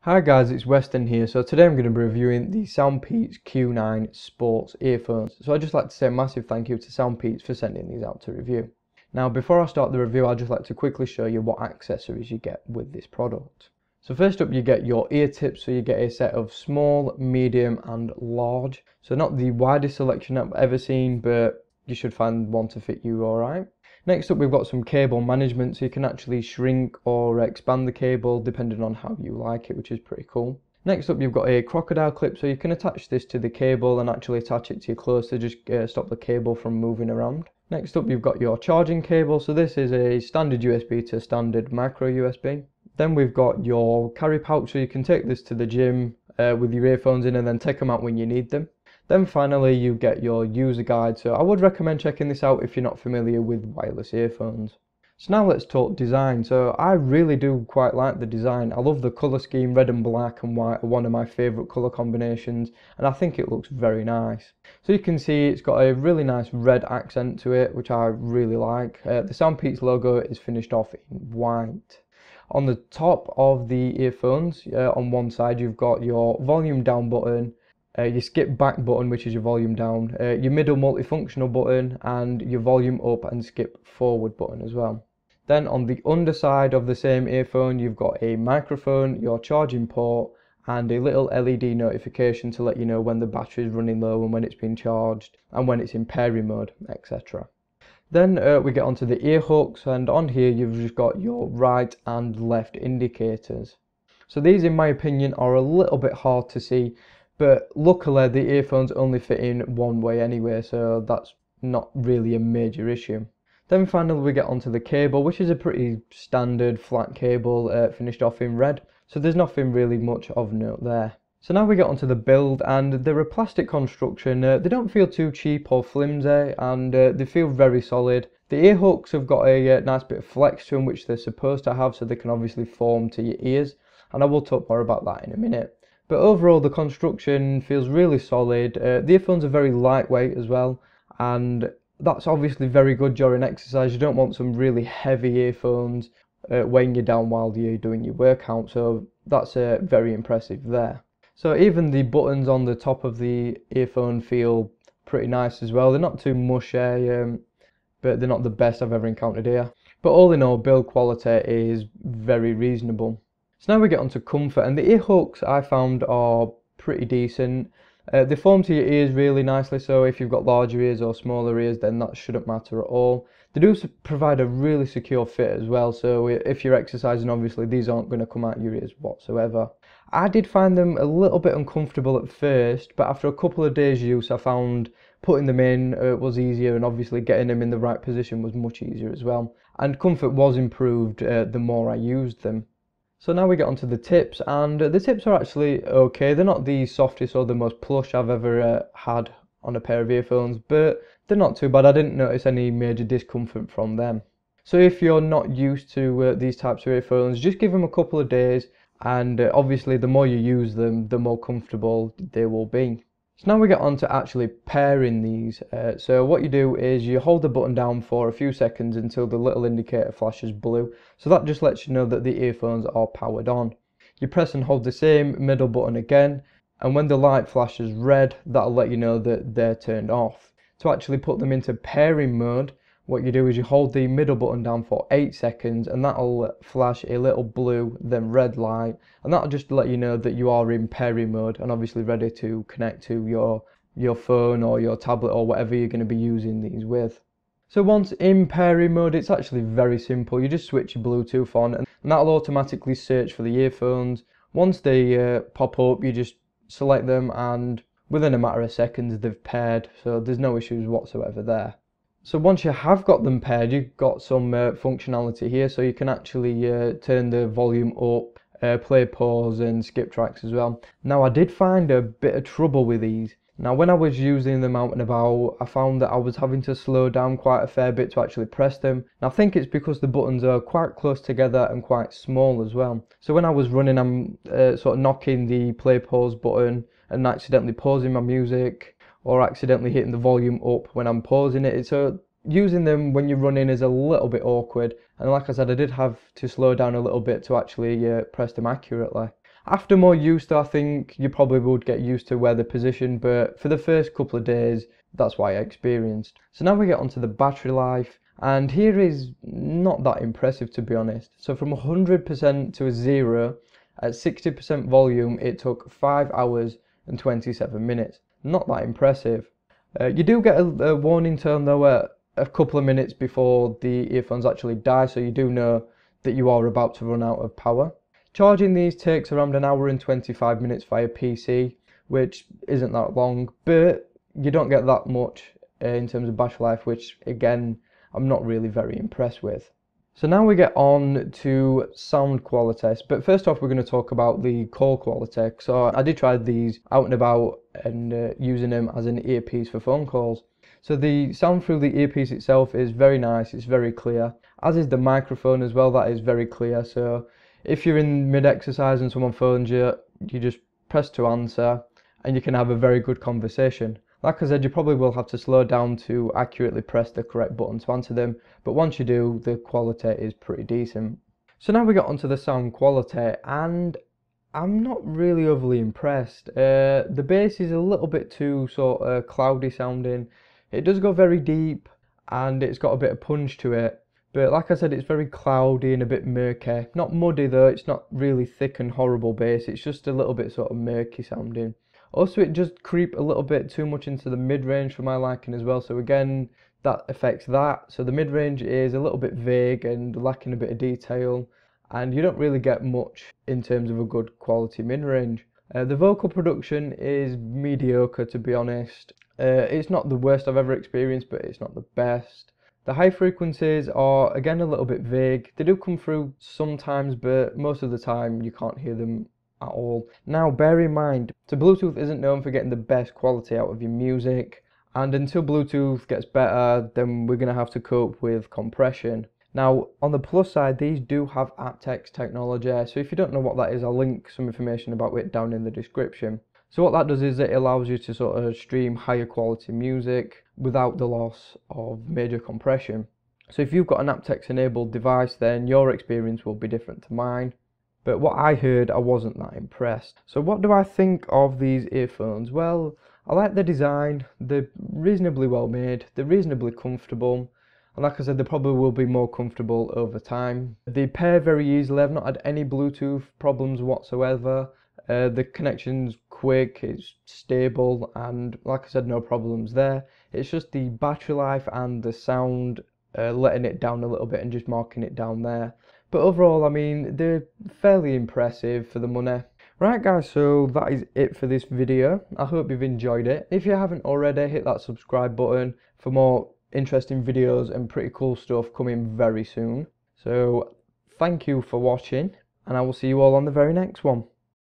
Hi guys, it's Weston here. So today I'm going to be reviewing the SoundPeats Q9 sports earphones. So I'd just like to say a massive thank you to SoundPeats for sending these out to review. Now before I start the review, I'd just like to quickly show you what accessories you get with this product. So first up you get your ear tips, so you get a set of small, medium and large. So not the widest selection I've ever seen, but you should find one to fit you alright. Next up we've got some cable management, so you can actually shrink or expand the cable depending on how you like it, which is pretty cool. Next up you've got a crocodile clip, so you can attach this to the cable and actually attach it to your clothes to just stop the cable from moving around. Next up you've got your charging cable, so this is a standard USB to standard micro USB. Then we've got your carry pouch, so you can take this to the gym with your earphones in and then take them out when you need them. Then finally you get your user guide, so I would recommend checking this out if you're not familiar with wireless earphones. So now let's talk design. So I really do quite like the design. I love the colour scheme. Red and black and white are one of my favourite colour combinations, and I think it looks very nice. So you can see it's got a really nice red accent to it, which I really like. The SoundPeats logo is finished off in white. On the top of the earphones, on one side you've got your volume down button, your skip back button, which is your volume down, your middle multifunctional button, and your volume up and skip forward button as well. Then on the underside of the same earphone you've got a microphone, your charging port, and a little LED notification to let you know when the battery is running low and when it's been charged and when it's in pairing mode, etc. Then we get onto the ear hooks, and on here you've just got your right and left indicators. So these in my opinion are a little bit hard to see, but luckily the earphones only fit in one way anyway, so that's not really a major issue. Then finally we get onto the cable, which is a pretty standard flat cable finished off in red, so there's nothing really much of note there. So now we get onto the build, and they're a plastic construction. They don't feel too cheap or flimsy, and they feel very solid. The ear hooks have got a nice bit of flex to them, which they're supposed to have, so they can obviously form to your ears, and I will talk more about that in a minute. But overall the construction feels really solid. The earphones are very lightweight as well, and that's obviously very good during exercise. You don't want some really heavy earphones weighing you down while you're doing your workout, so that's very impressive there. So even the buttons on the top of the earphone feel pretty nice as well. They're not too mushy, but they're not the best I've ever encountered here. But all in all, build quality is very reasonable. So now we get onto comfort, and the ear hooks I found are pretty decent. They form to your ears really nicely, so if you've got larger ears or smaller ears then that shouldn't matter at all. They do provide a really secure fit as well, so if you're exercising obviously these aren't going to come out your ears whatsoever. I did find them a little bit uncomfortable at first, but after a couple of days use I found putting them in was easier, and obviously getting them in the right position was much easier as well. And comfort was improved the more I used them. So now we get onto the tips, and the tips are actually okay. They're not the softest or the most plush I've ever had on a pair of earphones, but they're not too bad. I didn't notice any major discomfort from them. So if you're not used to these types of earphones, just give them a couple of days, and obviously the more you use them, the more comfortable they will be. So now we get on to actually pairing these. So what you do is you hold the button down for a few seconds until the little indicator flashes blue. So that just lets you know that the earphones are powered on. You press and hold the same middle button again, and when the light flashes red, that'll let you know that they're turned off. To actually put them into pairing mode, what you do is you hold the middle button down for 8 seconds, and that'll flash a little blue then red light, and that'll just let you know that you are in pairing mode and obviously ready to connect to your phone or your tablet or whatever you're going to be using these with. So once in pairing mode, it's actually very simple. You just switch your Bluetooth on and that'll automatically search for the earphones. Once they pop up, you just select them, and within a matter of seconds they've paired, so there's no issues whatsoever there. So once you have got them paired, you've got some functionality here, so you can actually turn the volume up, play pause and skip tracks as well. Now I did find a bit of trouble with these. Now when I was using them out and about, I found that I was having to slow down quite a fair bit to actually press them. And I think it's because the buttons are quite close together and quite small as well. So when I was running, I'm sort of knocking the play pause button and accidentally pausing my music, or accidentally hitting the volume up when I'm pausing it. So using them when you're running is a little bit awkward, and like I said, I did have to slow down a little bit to actually press them accurately. After more use, though, I think you probably would get used to where they're positioned, but for the first couple of days, that's what I experienced. So now we get onto the battery life, and here is not that impressive, to be honest. So from 100% to a 0 at 60% volume, it took 5 hours and 27 minutes. Not that impressive. You do get a warning tone though at a couple of minutes before the earphones actually die, so you do know that you are about to run out of power. Charging these takes around an hour and 25 minutes via PC, which isn't that long, but you don't get that much in terms of battery life, which again, I'm not really very impressed with. So now we get on to sound quality, but first off we're going to talk about the call quality. So I did try these out and about and using them as an earpiece for phone calls. So the sound through the earpiece itself is very nice, it's very clear, as is the microphone as well, that is very clear. So if you're in mid-exercise and someone phones you, you just press to answer and you can have a very good conversation. Like I said, you probably will have to slow down to accurately press the correct button to answer them, but once you do, the quality is pretty decent. So now we get onto the sound quality, and I'm not really overly impressed. The bass is a little bit too sort of cloudy sounding. It does go very deep and it's got a bit of punch to it. But like I said, it's very cloudy and a bit murky. Not muddy though, it's not really thick and horrible bass, it's just a little bit sort of murky sounding. Also, it just creep a little bit too much into the mid-range for my liking as well, so again, that affects that. So the mid-range is a little bit vague and lacking a bit of detail, and you don't really get much in terms of a good quality mid-range. The vocal production is mediocre, to be honest. It's not the worst I've ever experienced, but it's not the best. The high frequencies are again a little bit vague. They do come through sometimes, but most of the time you can't hear them at all. Now bear in mind, so Bluetooth isn't known for getting the best quality out of your music, and until Bluetooth gets better, then we're going to have to cope with compression. Now on the plus side, these do have Apt-X technology, so if you don't know what that is, I'll link some information about it down in the description. So what that does is it allows you to sort of stream higher quality music without the loss of major compression. So if you've got an Apt-X enabled device, then your experience will be different to mine. But what I heard, I wasn't that impressed. So what do I think of these earphones? Well, I like the design, they're reasonably well made, they're reasonably comfortable, and like I said, they probably will be more comfortable over time. They pair very easily, I've not had any Bluetooth problems whatsoever. The connection's quick, it's stable, and like I said, no problems there. It's just the battery life and the sound letting it down a little bit and just marking it down there. But overall, I mean, they're fairly impressive for the money. Right guys, so that is it for this video. I hope you've enjoyed it. If you haven't already, hit that subscribe button for more interesting videos and pretty cool stuff coming very soon. So thank you for watching, and I will see you all on the very next one.